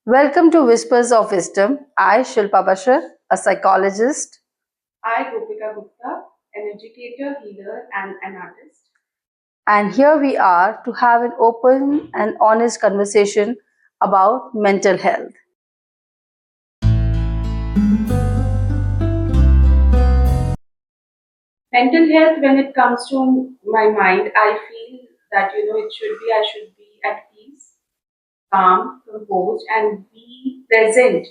Welcome to Whispers of Wisdom. I, Shilpa Bashar, a psychologist. I, Gopika Gupta, an educator, healer, and an artist. And here we are to have an open and honest conversation about mental health. Mental health, when it comes to my mind, I feel that I should be at peace, calm, composed, and be present,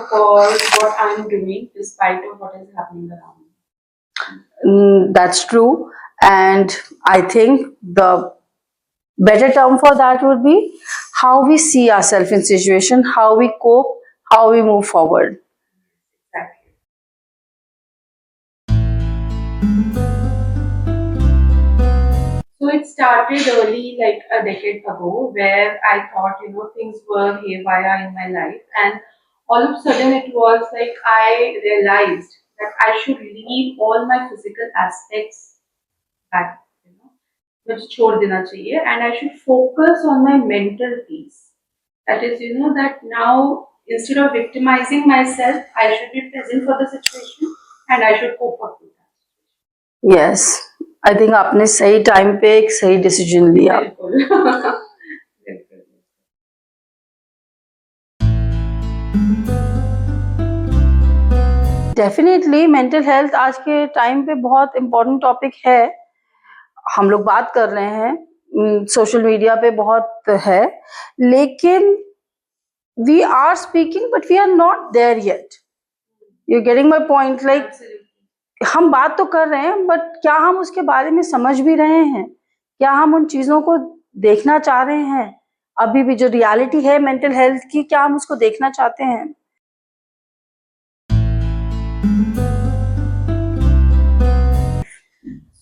for what I'm doing despite of what is happening around me. That's true. And I think the better term for that would be how we see ourselves in situation, how we cope, how we move forward. Exactly. So it started early, like a decade ago, where I thought, things were haywire in my life. And all of a sudden, it was like I realized that I should leave all my physical aspects back, मुझे छोड़ देना चाहिए, and I should focus on my mental peace. That is, that now instead of victimizing myself, I should be present for the situation and I should cope up with that. Yes, I think आपने सही time पे एक सही decision लिया. बिल्कुल. Definitely mental health आज के time पे बहुत इम्पोर्टेंट टॉपिक है. हम लोग बात कर रहे हैं, सोशल मीडिया पे बहुत है, लेकिन we are speaking but we are not there yet. You getting my point? Like हम बात तो कर रहे हैं, बट क्या हम उसके बारे में समझ भी रहे हैं? क्या हम उन चीजों को देखना चाह रहे हैं? अभी भी जो रियलिटी है मेंटल हेल्थ की, क्या हम उसको देखना चाहते हैं?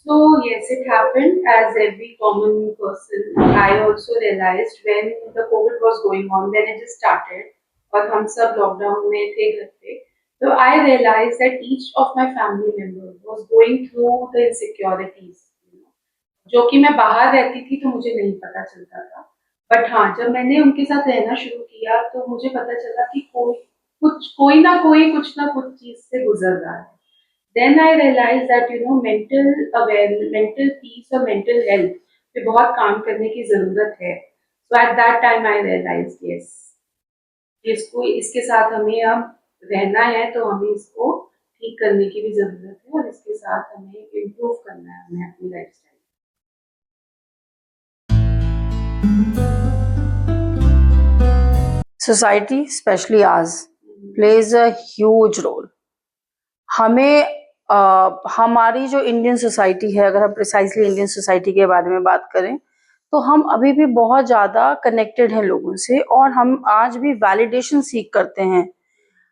So yes, it happened as every common person. I also realized when the COVID was going on, when it just started, और हम सब लॉकडाउन में थे घर पे, so I realized that each of my family members was going through the insecurities. जो कि मैं बाहर रहती थी तो मुझे नहीं पता चलता था, बट हाँ, जब मैंने उनके साथ रहना शुरू किया तो मुझे पता चला कि कोई ना कुछ चीज से गुजर रहा है. Then I realized that mental peace और mental health पे बहुत काम करने की जरूरत है. So at that time I realized yes, इसके साथ हमें अब रहना है, तो हमें इसको ठीक करने की भी जरूरत है और इसके साथ हमें इम्प्रूव करना है हमें अपनी lifestyle. Society, especially ours, plays a huge role. हमें हमारी जो इंडियन सोसाइटी है, अगर हम प्रिसाइसली इंडियन सोसाइटी के बारे में बात करें, तो हम अभी भी बहुत ज़्यादा कनेक्टेड हैं लोगों से, और हम आज भी वैलिडेशन सीख करते हैं.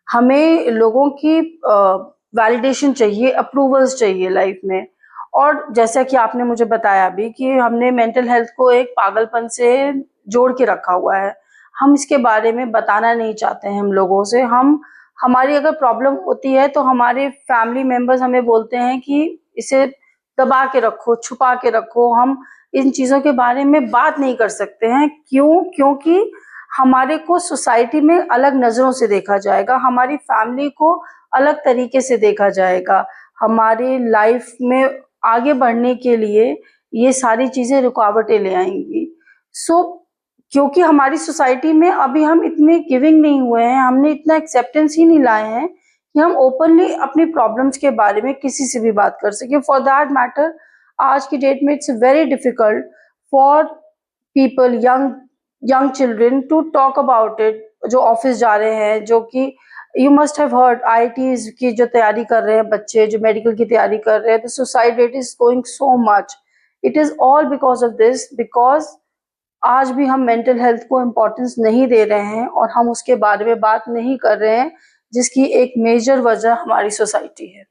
हमें लोगों की वैलिडेशन चाहिए, अप्रूवल्स चाहिए लाइफ में. और जैसा कि आपने मुझे बताया भी कि हमने मेंटल हेल्थ को एक पागलपन से जोड़ के रखा हुआ है. हम इसके बारे में बताना नहीं चाहते हैं हम लोगों से. हमारी अगर प्रॉब्लम होती है तो हमारे फैमिली मेंबर्स हमें बोलते हैं कि इसे दबा के रखो, छुपा के रखो. हम इन चीज़ों के बारे में बात नहीं कर सकते हैं. क्योंकि हमारे को सोसाइटी में अलग नज़रों से देखा जाएगा, हमारी फैमिली को अलग तरीके से देखा जाएगा. हमारी लाइफ में आगे बढ़ने के लिए ये सारी चीज़ें रुकावटें ले आएंगी. क्योंकि हमारी सोसाइटी में अभी हम इतने गिविंग नहीं हुए हैं, हमने इतना एक्सेप्टेंस ही नहीं लाए हैं कि हम ओपनली अपनी प्रॉब्लम्स के बारे में किसी से भी बात कर सके. फॉर दैट मैटर, आज की डेट में it's very difficult for people, young children, to talk about it. जो ऑफिस जा रहे हैं, जो कि you must have heard, IITs की जो तैयारी कर रहे हैं बच्चे, जो मेडिकल की तैयारी कर रहे हैं, the suicide rate is going so much. It is all because of this, because आज भी हम मेंटल हेल्थ को इम्पोर्टेंस नहीं दे रहे हैं और हम उसके बारे में बात नहीं कर रहे हैं, जिसकी एक मेजर वजह हमारी सोसाइटी है.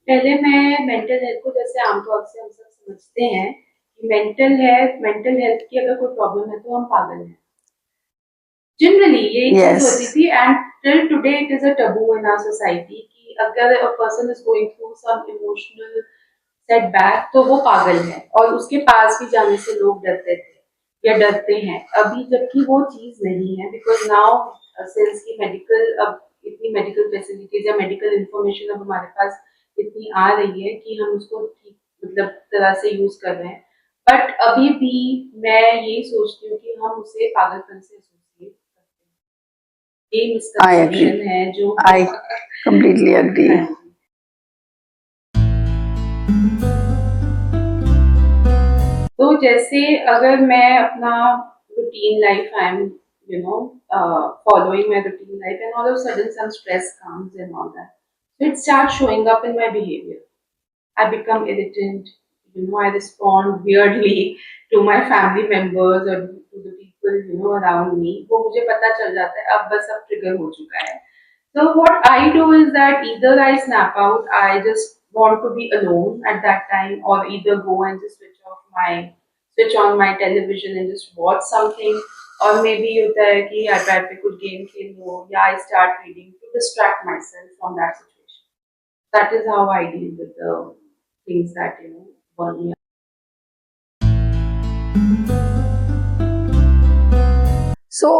पहले मैं मेंटल हेल्थ को, जैसे आमतौर से हम सब समझते हैं कि मेंटल हेल्थ की अगर कोई प्रॉब्लम है तो हम पागल हैं. जनरली ये चीज होती थी, and till today it is a taboo in our society कि कि अगर a person is going through some emotional setback तो वो पागल है और उसके पास भी जाने से लोग डरते थे या डरते हैं अभी, जबकि वो चीज नहीं है, बिकॉज नाउ सिंस की मेडिकल अब इतनी मेडिकल फैसिलिटीज या मेडिकल इंफॉर्मेशन अब हमारे पास इतनी आ रही है कि हम उसको ठीक मतलब तरह से यूज कर रहे हैं, बट अभी भी मैं यही सोचती हूँ कि हम उसे पागलपन से एसोसिएट करते हैं। ये I agree. मिसकंसेप्शन है जो I completely agree. हाँ जी। तो जैसे अगर मैं अपना routine life I am you know following my routine life and all of a sudden some stress comes and all that, so it starts showing up in my behavior. I become irritant, I respond weirdly to my family members or to the people around me. वो मुझे पता चल जाता है अब बस अब trigger हो चुका है. So what I do is that either I snap out, I just want to be alone at that time, or either go and just switch on my television and just watch something, or maybe होता है कि iPad पे कुछ game खेल लो या I start reading to distract myself from that situation. That is how I deal with the things that burn me. सो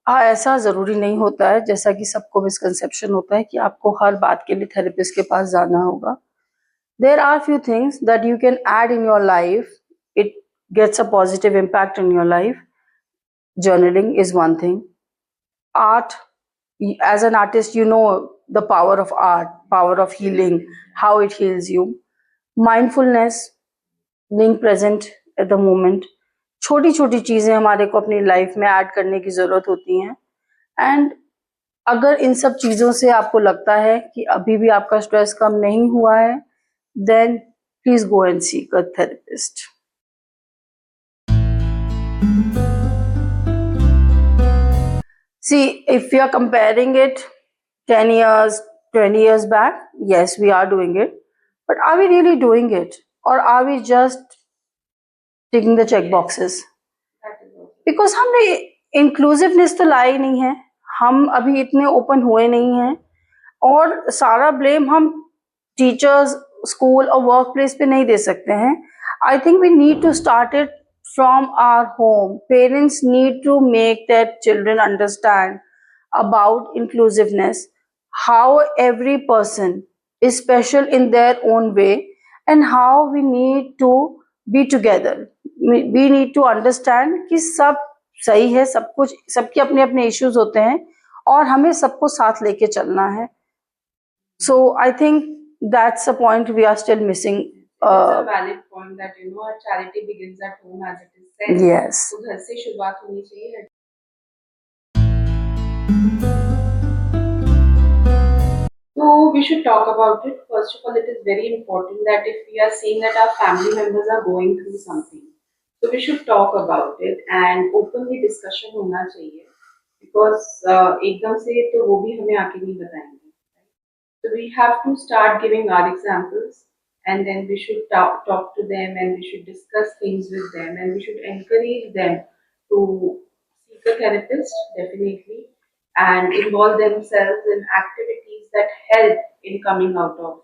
ऐसा ज़रूरी नहीं होता है, जैसा कि सबको मिसकंसेप्शन होता है कि आपको हर बात के लिए थेरेपिस्ट के पास जाना होगा. There are few things that you can add in your life. It gets a positive impact in your life. Journaling is one thing. Art, as an artist, you know the power of art, power of healing, how it heals you. Mindfulness, being present at the moment. छोटी छोटी चीज़ें हमारे को अपनी life में add करने की ज़रूरत होती हैं. एंड अगर इन सब चीज़ों से आपको लगता है कि अभी भी आपका स्ट्रेस कम नहीं हुआ है, then please go and seek a therapist. See, if we are comparing it 10 years, 20 years back, yes, we are doing it. But are we really doing it? Or are we just ticking the check boxes? Because हमने inclusiveness तो लाई नहीं है, हम अभी इतने open हुए नहीं हैं, और सारा ब्लेम हम टीचर्स, स्कूल और वर्क प्लेस पे नहीं दे सकते हैं. I think we need to start it from our home. Parents need to make their children understand about inclusiveness, how every person is special in their own way, and how we need to be together. We need to understand कि सब सही है, सब कुछ, सबके अपने अपने issues होते हैं और हमें सबको साथ लेके चलना है. So I think that's a point we are still missing. It's a valid point that charity begins at home, as it is said. Yes. तो घर से शुरुआत होनी चाहिए. So we should talk about it. First of all, it is very important that if we are seeing that our family members are going through something, so we should talk about it and openly discussion होना चाहिए, because एकदम से तो वो भी हमें आके नहीं बताएंगे. So we have to start giving our examples, and then we should talk to them, and we should discuss things with them, and we should encourage them to seek a therapist, definitely, and involve themselves in activities that help in coming out of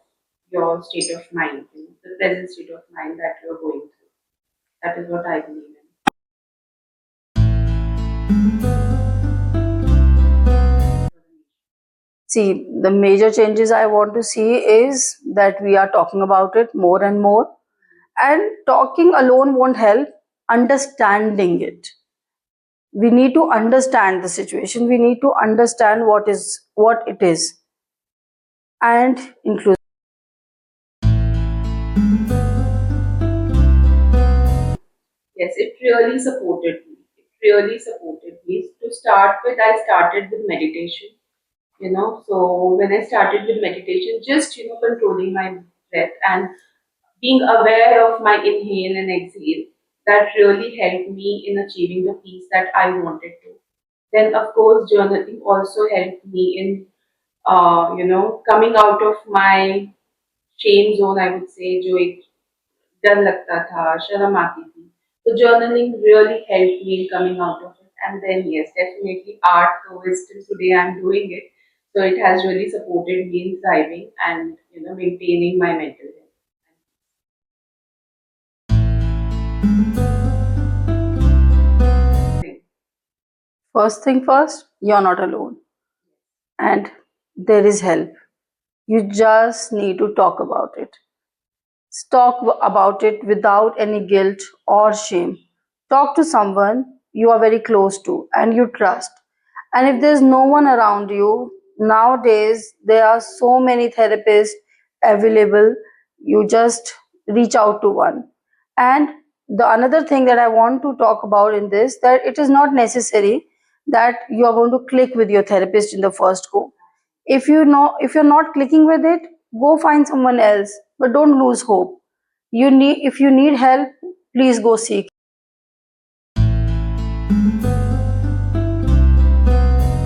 your state of mind, the present state of mind that you are going through. That is what I believe in. See, the major changes I want to see is that we are talking about it more and more. And talking alone won't help. Understanding it. We need to understand the situation. We need to understand what it is. And include. Yes, it really supported me. It really supported me. To start with, I started with meditation. So when I started with meditation, just controlling my breath and being aware of my inhale and exhale, that really helped me in achieving the peace that I wanted to. Then, of course, journaling also helped me in, coming out of my shame zone, I would say, जो एक डर लगता था, शर्म आती थी. So journaling really helped me in coming out of it. And then yes, definitely art. So still today I'm doing it. So it has really supported me in thriving and maintaining my mental health. First thing first, you're not alone, and there is help. You just need to talk about it. Talk about it without any guilt or shame. Talk to someone you are very close to and you trust. And if there's no one around you, nowadays there are so many therapists available. You just reach out to one. And the another thing that I want to talk about in this, that it is not necessary that you are going to click with your therapist in the first go. If you're not clicking with it, go find someone else, but don't lose hope. You need If you need help, please go seek